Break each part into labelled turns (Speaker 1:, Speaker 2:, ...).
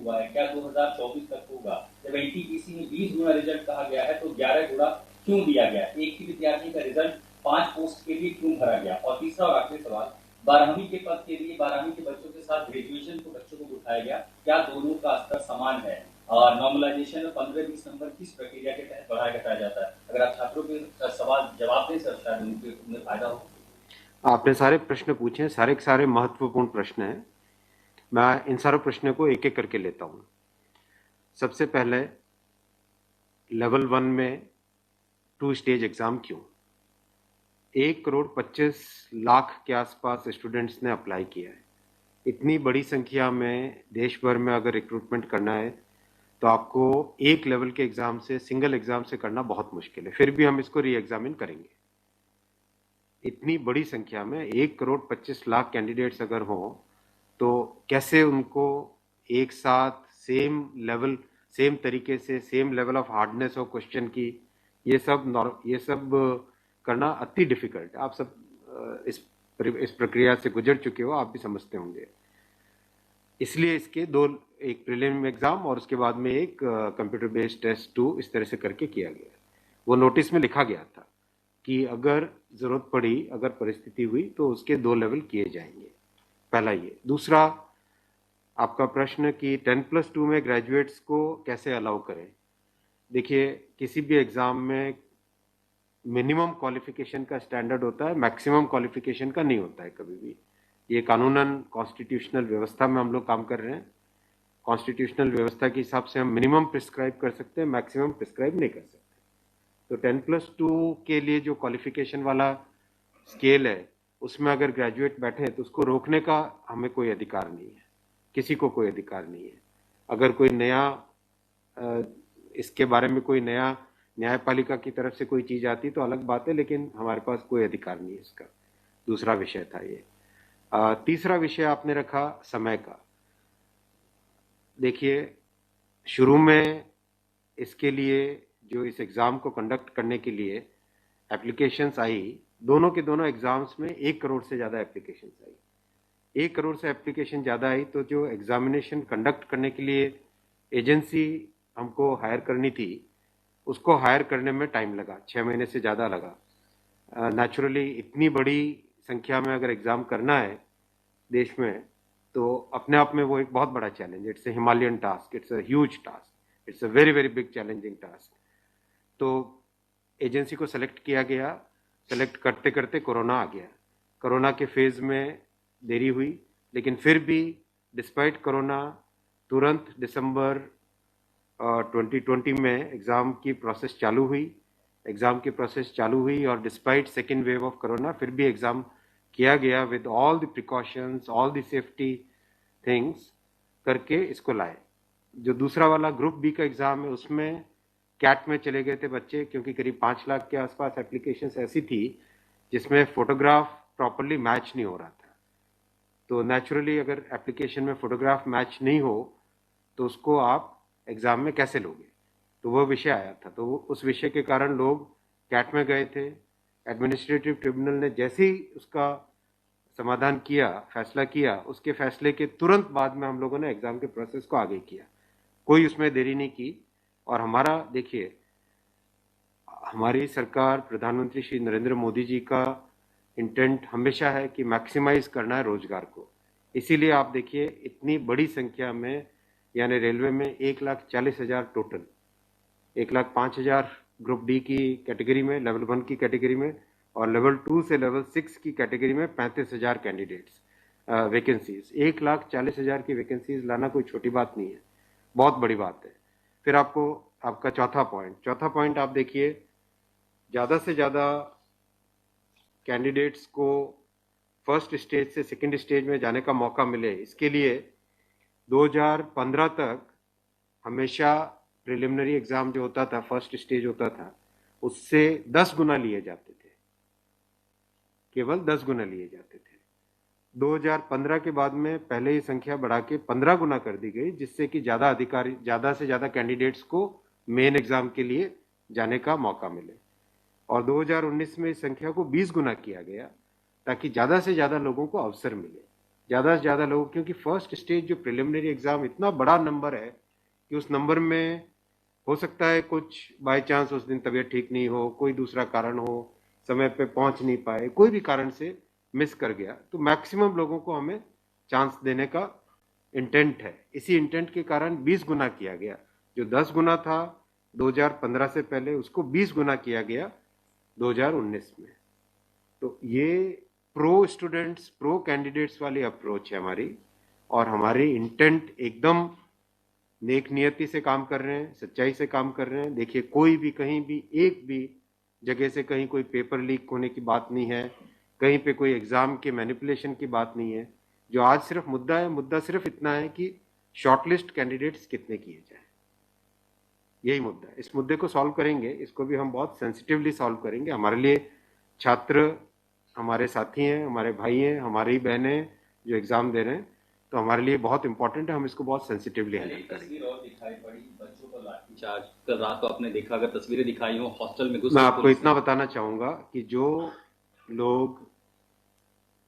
Speaker 1: हुआ है, क्या 2024 तक होगा? जब एनटीपीसी में 20 गुना रिजल्ट कहा गया है तो 11 गुना क्यों दिया गया? एक ही विद्यार्थी का रिजल्ट 5 पोस्ट के लिए क्यों भरा गया? और तीसरा और आखिरी सवाल, 12वीं के पद के लिए 12वीं के बच्चों के साथ ग्रेजुएशन के बच्चों को उठाया गया, क्या दोनों का स्तर समान है? और नॉर्मलाइजेशन में 15-20 नंबर किस प्रक्रिया के तहत बढ़ाया घटाया जाता है? अगर आप छात्रों के सवाल जवाब दें सर, शायद उन्हें फायदा हो।
Speaker 2: आपने सारे प्रश्न पूछे हैं, सारे के सारे महत्वपूर्ण प्रश्न हैं। मैं इन सारे प्रश्नों को एक एक करके लेता हूं। सबसे पहले लेवल 1 में 2 स्टेज एग्जाम क्यों? 1,25,00,000 के आसपास स्टूडेंट्स ने अप्लाई किया है। इतनी बड़ी संख्या में देश भर में अगर रिक्रूटमेंट करना है तो आपको एक लेवल के एग्जाम से, सिंगल एग्जाम से करना बहुत मुश्किल है। फिर भी हम इसको री एग्जामिन करेंगे। इतनी बड़ी संख्या में 1,25,00,000 कैंडिडेट्स अगर हो तो कैसे उनको एक साथ सेम तरीके से same level of hardness of question की, ये सब करना अति डिफिकल्ट। आप सब इस प्रक्रिया से गुजर चुके हो, आप भी समझते होंगे। इसलिए इसके दो, एक प्रीलिम एग्जाम और उसके बाद में एक कंप्यूटर बेस्ड टेस्ट 2 इस तरह से करके किया गया। वो नोटिस में लिखा गया था कि अगर जरूरत पड़ी, अगर परिस्थिति हुई तो उसके 2 लेवल किए जाएंगे। पहला ये। दूसरा आपका प्रश्न कि 10+2 में ग्रेजुएट्स को कैसे अलाउ करें। देखिए, किसी भी एग्जाम में मिनिमम क्वालिफिकेशन का स्टैंडर्ड होता है, मैक्सिमम क्वालिफिकेशन का नहीं होता है कभी भी। ये कानूनन कॉन्स्टिट्यूशनल व्यवस्था में हम लोग काम कर रहे हैं। कॉन्स्टिट्यूशनल व्यवस्था के हिसाब से हम मिनिमम प्रिस्क्राइब कर सकते हैं, मैक्सिमम प्रिस्क्राइब नहीं कर सकते। तो 10+2 के लिए जो क्वालिफिकेशन वाला स्केल है, उसमें अगर ग्रेजुएट बैठे तो उसको रोकने का हमें कोई अधिकार नहीं है, किसी को कोई अधिकार नहीं है। अगर कोई नया इसके बारे में कोई नया न्यायपालिका की तरफ से कोई चीज आती तो अलग बात है, लेकिन हमारे पास कोई अधिकार नहीं है इसका। दूसरा विषय था ये। तीसरा विषय आपने रखा समय का। देखिए, शुरू में इसके लिए जो इस एग्जाम को कंडक्ट करने के लिए एप्लीकेशंस आई, दोनों के दोनों एग्जाम्स में 1 करोड़ से ज्यादा एप्लीकेशंस आई। 1 करोड़ से एप्लीकेशन ज्यादा आई तो जो एग्जामिनेशन कंडक्ट करने के लिए एजेंसी हमको हायर करनी थी, उसको हायर करने में टाइम लगा, 6 महीने से ज्यादा लगा। नेचुरली इतनी बड़ी संख्या में अगर एग्जाम करना है देश में तो अपने आप में वो एक बहुत बड़ा challenge. It's a Himalayan task, it's a huge task, it's a very very big challenging task. तो एजेंसी को सेलेक्ट किया गया। सेलेक्ट करते करते कोरोना आ गया। कोरोना के फेज में देरी हुई, लेकिन फिर भी डिस्पाइट कोरोना तुरंत दिसंबर 2020 में एग्ज़ाम की प्रोसेस चालू हुई। एग्ज़ाम की प्रोसेस चालू हुई और despite second wave of corona फिर भी एग्ज़ाम किया गया with all the precautions, all the safety things करके इसको लाए। जो दूसरा वाला ग्रुप बी का एग्ज़ाम है उसमें कैट में चले गए थे बच्चे, क्योंकि करीब 5 लाख के आसपास एप्लीकेशंस ऐसी थी जिसमें फोटोग्राफ प्रॉपरली मैच नहीं हो रहा था। तो नेचुरली अगर एप्लीकेशन में फोटोग्राफ मैच नहीं हो तो उसको आप एग्जाम में कैसे लोगे। तो वो विषय आया था। तो उस विषय के कारण लोग कैट में गए थे। एडमिनिस्ट्रेटिव ट्रिब्यूनल ने जैसे ही उसका समाधान किया, फैसला किया, उसके फैसले के तुरंत बाद में हम लोगों ने एग्जाम के प्रोसेस को आगे किया। कोई उसमें देरी नहीं की। और हमारा, देखिए, हमारी सरकार, प्रधानमंत्री श्री नरेंद्र मोदी जी का इंटेंट हमेशा है कि मैक्सिमाइज करना है रोजगार को। इसीलिए आप देखिए, इतनी बड़ी संख्या में, यानी रेलवे में 1,40,000 टोटल, 1,05,000 ग्रुप डी की कैटेगरी में, लेवल 1 की कैटेगरी में, और लेवल 2 से लेवल 6 की कैटेगरी में 35,000 कैंडिडेट्स वैकेंसीज। 1,40,000 की वैकेंसीज लाना कोई छोटी बात नहीं है, बहुत बड़ी बात है। फिर आपका चौथा पॉइंट आप देखिए, ज़्यादा से ज़्यादा कैंडिडेट्स को फर्स्ट स्टेज से सेकंड स्टेज में जाने का मौका मिले, इसके लिए 2015 तक हमेशा प्रिलिमिनरी एग्जाम जो होता था, फर्स्ट स्टेज होता था, उससे 10 गुना लिए जाते थे, केवल 10 गुना लिए जाते थे। 2015 के बाद में पहले ही संख्या बढ़ा के 15 गुना कर दी गई, जिससे कि ज़्यादा से ज़्यादा कैंडिडेट्स को मेन एग्जाम के लिए जाने का मौका मिले। और 2019 में इस संख्या को 20 गुना किया गया ताकि ज़्यादा से ज़्यादा लोगों को अवसर मिले। ज़्यादा से ज़्यादा लोग, क्योंकि फर्स्ट स्टेज जो प्रिलिमिनरी एग्ज़ाम इतना बड़ा नंबर है कि उस नंबर में हो सकता है कुछ बाय चांस उस दिन तबीयत ठीक नहीं हो, कोई दूसरा कारण हो, समय पे पहुंच नहीं पाए, कोई भी कारण से मिस कर गया, तो मैक्सिमम लोगों को हमें चांस देने का इंटेंट है। इसी इंटेंट के कारण 20 गुना किया गया। जो 10 गुना था 2015 से पहले, उसको 20 गुना किया गया 2019 में। तो ये प्रो स्टूडेंट्स, प्रो कैंडिडेट्स वाली अप्रोच है हमारी, और हमारी इंटेंट एकदम नेक नियति से काम कर रहे हैं, सच्चाई से काम कर रहे हैं। देखिए, कोई भी कहीं भी एक भी जगह से कहीं कोई पेपर लीक होने की बात नहीं है, कहीं पे कोई एग्जाम के मैनिपुलेशन की बात नहीं है। जो आज सिर्फ मुद्दा है, मुद्दा सिर्फ इतना है कि शॉर्टलिस्ट कैंडिडेट्स कितने किए जाए, यही मुद्दा है। इस मुद्दे को सॉल्व करेंगे, इसको भी हम बहुत सेंसिटिवली सॉल्व करेंगे। हमारे लिए छात्र हमारे साथी हैं, हमारे भाई हैं, हमारी बहनें हैं जो एग्जाम दे रहे हैं, तो हमारे लिए बहुत इंपॉर्टेंट है, हम इसको बहुत सेंसिटिवली हैंडल करेंगे।
Speaker 1: तस्वीर और दिखाई पड़ी बच्चों को लाठीचार्ज, कल रात को आपने देखा, अगर तस्वीरें दिखाई हो हॉस्टल में घुस,
Speaker 2: मैं आपको इतना बताना चाहूंगा कि जो लोग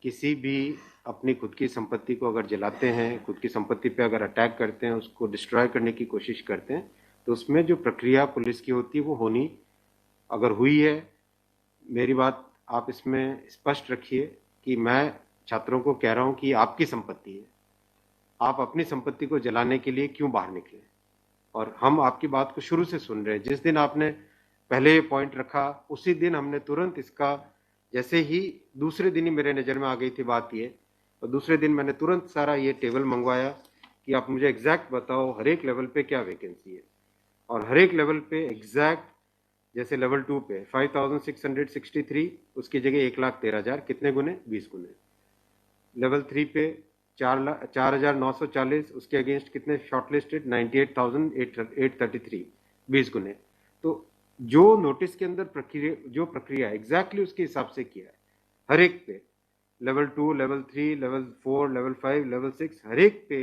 Speaker 2: किसी भी अपनी खुद की संपत्ति को अगर जलाते हैं, खुद की संपत्ति पे अगर अटैक करते हैं, उसको डिस्ट्रॉय करने की कोशिश करते हैं, तो उसमें जो प्रक्रिया पुलिस की होती है वो होनी, अगर हुई है, मेरी बात आप इसमें स्पष्ट रखिए कि मैं छात्रों को कह रहा हूं कि आपकी संपत्ति है, आप अपनी संपत्ति को जलाने के लिए क्यों बाहर निकले। और हम आपकी बात को शुरू से सुन रहे हैं। जिस दिन आपने पहले ये पॉइंट रखा, उसी दिन हमने तुरंत इसका, जैसे ही दूसरे दिन ही मेरे नज़र में आ गई थी बात ये, और दूसरे दिन मैंने तुरंत सारा ये टेबल मंगवाया कि आप मुझे एग्जैक्ट बताओ हर एक लेवल पे क्या वैकेंसी है, और हर एक लेवल पे एग्जैक्ट, जैसे लेवल 2 पे 5663, उसकी जगह 1,13,000, कितने गुने? 20 गुने। लेवल 3 पे 4,940, उसके अगेंस्ट कितने शॉर्टलिस्टेड? 98,833, 20 गुने। तो जो नोटिस के अंदर प्रक्रिया एग्जैक्टली उसके हिसाब से किया है, हर एक पे, level 2, level 3, level 4, level 5, level 6, हर एक पे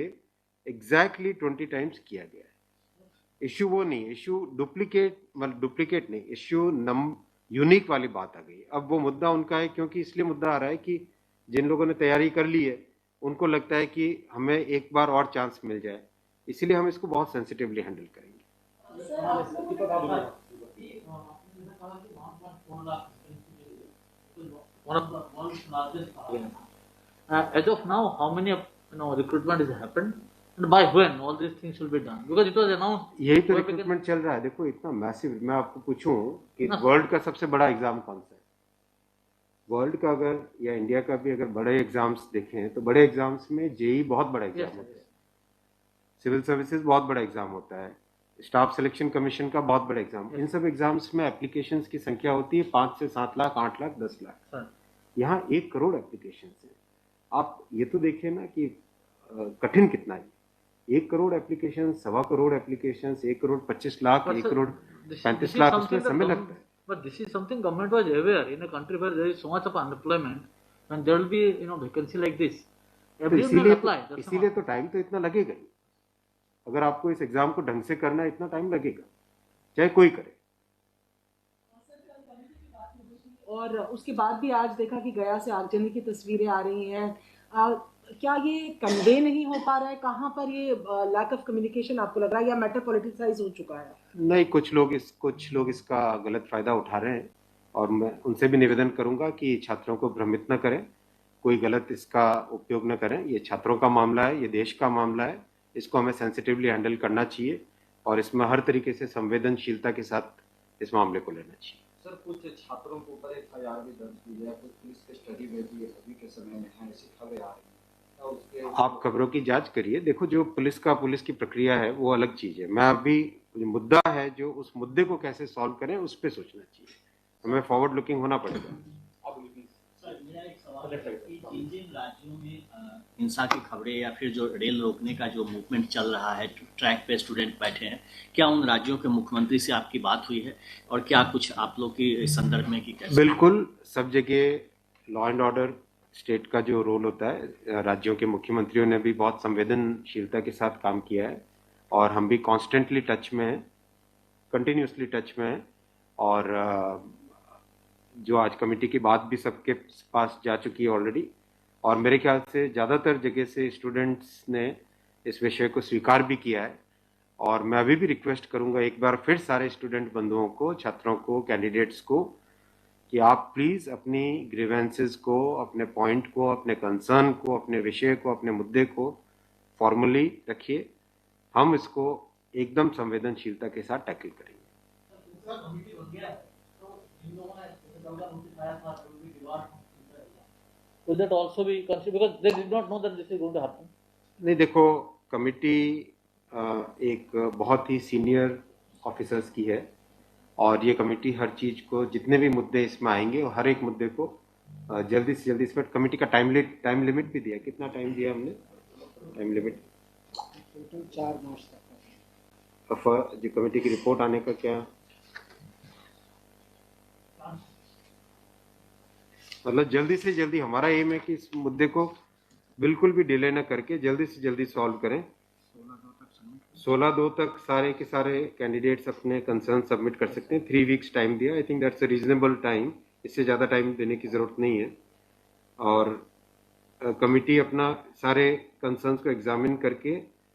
Speaker 2: एग्जैक्टली 20 टाइम्स किया गया है। इश्यू वो नहीं, इश्यू डुप्लीकेट नहीं, इश्यू यूनिक वाली बात आ गई। अब वो मुद्दा उनका है, क्योंकि इसलिए मुद्दा आ रहा है कि जिन लोगों ने तैयारी कर ली है उनको लगता है कि हमें एक बार और चांस मिल जाए, इसीलिए हम इसको बहुत सेंसिटिवली हैंडल करेंगे।
Speaker 3: As of now, how many recruitment has happened, and by when all these things will be done? Because it was announced.
Speaker 2: यही तो रिक्रूटमेंट चल रहा है। देखो, इतना मैसिव, मैं आपको पूछूं कि वर्ल्ड का सबसे बड़ा एग्जाम कौन सा है? वर्ल्ड का अगर, या इंडिया का भी अगर बड़े एग्जाम्स देखें, तो बड़े एग्जाम्स में जेई बहुत बड़ा एग्जाम होता है, सिविल सर्विसेज बहुत बड़ा एग्जाम होता है, स्टाफ सिलेक्शन कमीशन का बहुत बड़ा एग्जाम। इन सब एग्जाम्स में एप्लीकेशंस की संख्या होती है 5 से 7 लाख, 8 लाख, 10 लाख। यहाँ 1 करोड़ एप्लीकेशन है। आप ये तो देखिए ना कि कठिन कितना है। 1 करोड़ एप्लीकेशन, 1.25 करोड़ एप्लीकेशन, 1 करोड़ 25 लाख, 1 करोड़ 35 लाख, उसमें समय लगता है।
Speaker 3: But this is something government was aware. In a country where there is so much of unemployment, when there will be vacancy like this, everyone will apply.
Speaker 2: इसीलिए तो टाइम तो इतना लगेगा ही। अगर आपको इस एग्जाम को ढंग से करना है, इतना टाइम लगेगा, चाहे कोई करे।
Speaker 4: और उसके बाद भी आज देखा कि गया से आगजनी की तस्वीरें आ रही हैं। क्या ये कन्वे नहीं हो पा रहा है? कहाँ पर ये लैक ऑफ कम्युनिकेशन आपको लग रहा है, या मैटर पॉलिटिसाइज हो चुका है?
Speaker 2: नहीं, कुछ लोग इसका गलत फायदा उठा रहे हैं, और मैं उनसे भी निवेदन करूंगा कि छात्रों को भ्रमित न करें, कोई गलत इसका उपयोग न करें। ये छात्रों का मामला है, ये देश का मामला है, इसको हमें सेंसिटिवली हैंडल करना चाहिए, और इसमें हर तरीके से संवेदनशीलता के साथ इस मामले को लेना चाहिए।
Speaker 5: सर, कुछ छात्रों के ऊपर FIR भी दर्ज की है, कुछ पुलिस के स्टडी में भी अभी के समय में है, ऐसी खबरें आ रही हैं।
Speaker 2: आप खबरों की जांच करिए। देखो, जो पुलिस की प्रक्रिया है वो अलग चीज है। मैं अभी, जो मुद्दा है, जो उस मुद्दे को कैसे सॉल्व करें, उस पर सोचना चाहिए, हमें फॉरवर्ड लुकिंग होना पड़ेगा।
Speaker 6: जिन राज्यों में हिंसा की खबरें या फिर जो रेल रोकने का जो मूवमेंट चल रहा है, ट्रैक पे स्टूडेंट बैठे हैं, क्या उन राज्यों के मुख्यमंत्री से आपकी बात हुई है, और क्या कुछ आप लोग की इस संदर्भ में की कैसे?
Speaker 2: बिल्कुल, सब जगह लॉ एंड ऑर्डर स्टेट का जो रोल होता है, राज्यों के मुख्यमंत्रियों ने भी बहुत संवेदनशीलता के साथ काम किया है, और हम भी कॉन्स्टेंटली टच में हैं, कंटिन्यूसली टच में हैं। और जो आज कमेटी की बात भी सबके पास जा चुकी है ऑलरेडी, और मेरे ख्याल से ज़्यादातर जगह से स्टूडेंट्स ने इस विषय को स्वीकार भी किया है। और मैं अभी भी रिक्वेस्ट करूंगा एक बार फिर सारे स्टूडेंट बंधुओं को, छात्रों को, कैंडिडेट्स को कि आप प्लीज़ अपनी ग्रीवेंसेस को, अपने पॉइंट को, अपने कंसर्न को, अपने विषय को, अपने मुद्दे को फॉर्मली रखिए। हम इसको एकदम संवेदनशीलता के साथ टैकल करेंगे।
Speaker 3: Will that also be considered, because they did not know that this is going to happen?
Speaker 2: नहीं, देखो, कमिटी एक बहुत ही सीनियर ऑफिसर्स की है और ये कमेटी हर चीज़ को, जितने भी मुद्दे इसमें आएंगे और हर एक मुद्दे को जल्दी से जल्दी, इसमें कमेटी का टाइम लिमिट भी दिया। कितना टाइम दिया हमने? टाइम लिमिट
Speaker 4: 4 मार्च तक।
Speaker 2: जो कमेटी की रिपोर्ट आने का क्या मतलब, जल्दी से जल्दी हमारा एम है कि इस मुद्दे को बिल्कुल भी डिले न करके जल्दी से जल्दी सॉल्व करें। 16/2 तक सारे के सारे कैंडिडेट्स अपने कंसर्न सबमिट कर सकते हैं। 3 वीक्स टाइम दिया। I think that's a reasonable time. इससे ज़्यादा टाइम देने की ज़रूरत नहीं है। और कमिटी अपना सारे कंसर्न्स को एग्जामिन करके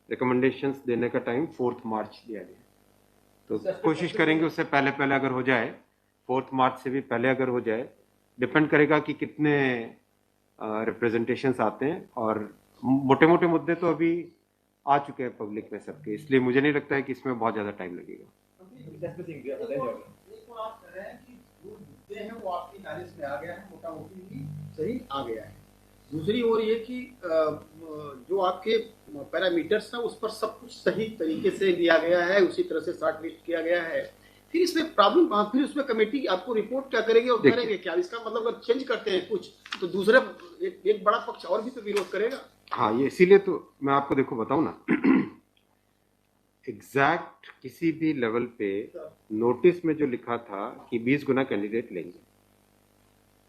Speaker 2: रिकमेंडेशंस देने का टाइम 4 मार्च दिया गया। तो कोशिश करेंगे उससे पहले पहले अगर हो जाए, 4 मार्च से भी पहले अगर हो जाए। डिपेंड करेगा कि कितने रिप्रेजेंटेशंस आते हैं। और मोटे मोटे मुद्दे तो अभी आ चुके हैं पब्लिक में सबके, इसलिए मुझे नहीं लगता है कि इसमें बहुत ज़्यादा टाइम लगेगा।
Speaker 7: वो आपकी नॉलेज में आ गया है, मोटा मोटी सही आ गया है। दूसरी ओर ये कि जो आपके पैरामीटर्स हैं उस पर सब कुछ सही तरीके से लिया गया है, उसी तरह से शॉर्ट लिस्ट किया गया है। फिर इसमें प्रॉब्लम, फिर उसमें कमेटी आपको रिपोर्ट क्या करेगी और करेंगे क्या? इसका मतलब अगर चेंज करते हैं कुछ तो दूसरे एक बड़ा पक्ष और भी तो विरोध करेगा।
Speaker 2: हाँ, ये इसीलिए तो मैं आपको देखो बताऊं ना, एग्जैक्ट किसी भी लेवल पे नोटिस में जो लिखा था कि 20 गुना कैंडिडेट लेंगे,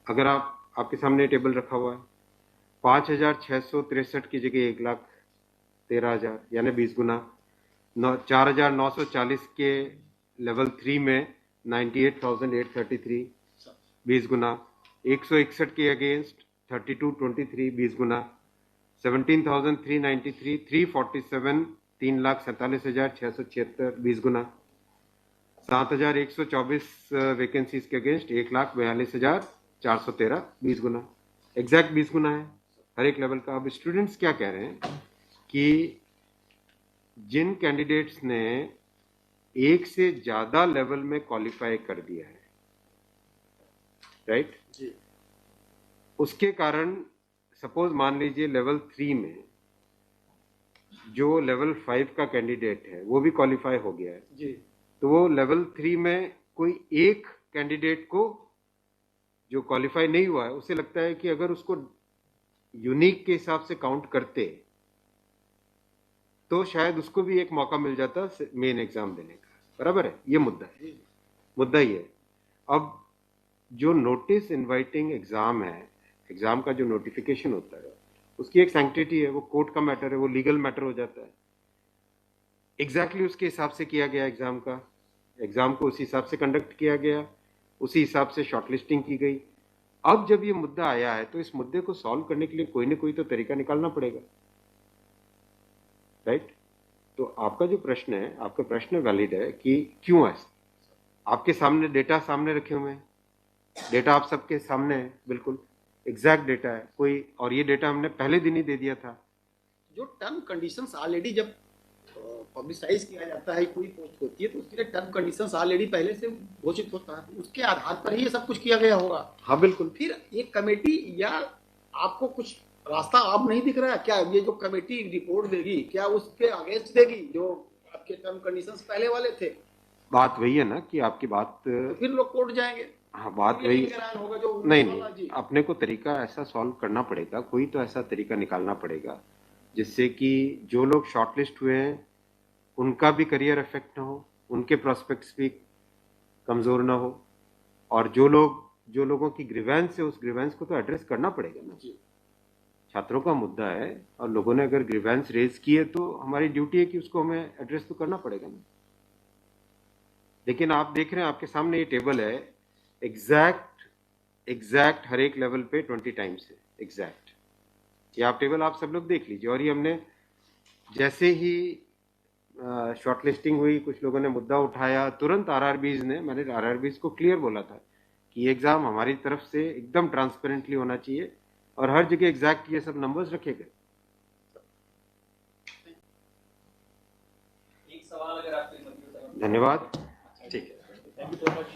Speaker 2: अगर आपके सामने टेबल रखा हुआ है, 5,663 की जगह 1,13,000 यानी 20 गुना। 4,940 के लेवल 3 में 98,833 20 गुना। 161 के अगेंस्ट 3223 20 गुना। 17,393 347 3,47,676 20 गुना। 7,124 वैकेंसीज के अगेंस्ट 1,42,413 20 गुना। एग्जैक्ट 20 गुना है हर एक लेवल का। अब स्टूडेंट्स क्या कह रहे हैं कि जिन कैंडिडेट्स ने एक से ज्यादा लेवल में क्वालिफाई कर दिया है, राइट जी, उसके कारण सपोज मान लीजिए लेवल 3 में जो लेवल 5 का कैंडिडेट है वो भी क्वालिफाई हो गया है जी, तो वो लेवल 3 में कोई एक कैंडिडेट को जो क्वालिफाई नहीं हुआ है, उसे लगता है कि अगर उसको यूनिक के हिसाब से काउंट करते तो शायद उसको भी एक मौका मिल जाता मेन एग्जाम देने का। बराबर है, ये मुद्दा है, मुद्दा ही है। अब जो नोटिस इनवाइटिंग एग्जाम है, एग्जाम का जो नोटिफिकेशन होता है उसकी एक सैंक्टिटी है, वो कोर्ट का मैटर है, वो लीगल मैटर हो जाता है। एग्जैक्टली उसके हिसाब से किया गया एग्जाम का, एग्जाम को उसी हिसाब से कंडक्ट किया गया, उसी हिसाब से शॉर्टलिस्टिंग की गई। अब जब ये मुद्दा आया है तो इस मुद्दे को सॉल्व करने के लिए कोई ना कोई तो तरीका निकालना पड़ेगा, राइट? तो आपका जो प्रश्न है, आपका प्रश्न वैलिड है कि क्यों है। आपके सामने डेटा सामने रखे हुए हैं, डेटा आप सबके सामने है, बिल्कुल एग्जैक्ट डेटा है कोई, और ये डेटा हमने पहले दिन ही दे दिया था।
Speaker 7: जो टर्म कंडीशंस ऑलरेडी जब पब्लिसाइज किया जाता है, कोई पोस्ट होती है तो उसके लिए टर्म कंडीशंस ऑलरेडी पहले से घोषित होता है, उसके आधार पर ही ये सब कुछ किया गया होगा।
Speaker 2: हाँ बिल्कुल।
Speaker 7: फिर एक कमेटी, या आपको कुछ रास्ता आप नहीं दिख रहा है क्या? ये जो कमेटी रिपोर्ट देगी क्या उसके अगेंस्ट देगी जो आपके टर्म कंडीशंस पहले वाले थे?
Speaker 2: बात वही है ना कि आपकी बात,
Speaker 7: तो फिर लोग कोर्ट जाएंगे।
Speaker 2: हाँ, बात वही
Speaker 7: होगा जो
Speaker 2: नहीं, अपने को तरीका ऐसा सॉल्व करना पड़ेगा, कोई तो ऐसा तरीका निकालना पड़ेगा जिससे कि जो लोग शॉर्टलिस्ट हुए हैं उनका भी करियर इफेक्ट ना हो, उनके प्रोस्पेक्ट्स भी कमजोर ना हो, और जो लोगों की ग्रीवेंस है उस ग्रीवेंस को तो एड्रेस करना पड़ेगा ना। छात्रों का मुद्दा है और लोगों ने अगर ग्रीवेंस रेज की है तो हमारी ड्यूटी है कि उसको हमें एड्रेस तो करना पड़ेगा ना। लेकिन आप देख रहे हैं आपके सामने ये टेबल है, एग्जैक्ट हर एक लेवल पे 20 टाइम्स है एग्जैक्ट। ये आप टेबल आप सब लोग देख लीजिए। और ये हमने जैसे ही शॉर्टलिस्टिंग हुई, कुछ लोगों ने मुद्दा उठाया, तुरंत मैंने आरआरबीज को क्लियर बोला था कि ये एग्जाम हमारी तरफ से एकदम ट्रांसपेरेंटली होना चाहिए और हर जगह एग्जैक्ट ये सब नंबर्स रखे गए।
Speaker 1: एक सवाल अगर आपके
Speaker 2: धन्यवाद।
Speaker 1: ठीक है, थैंक यू सो मच।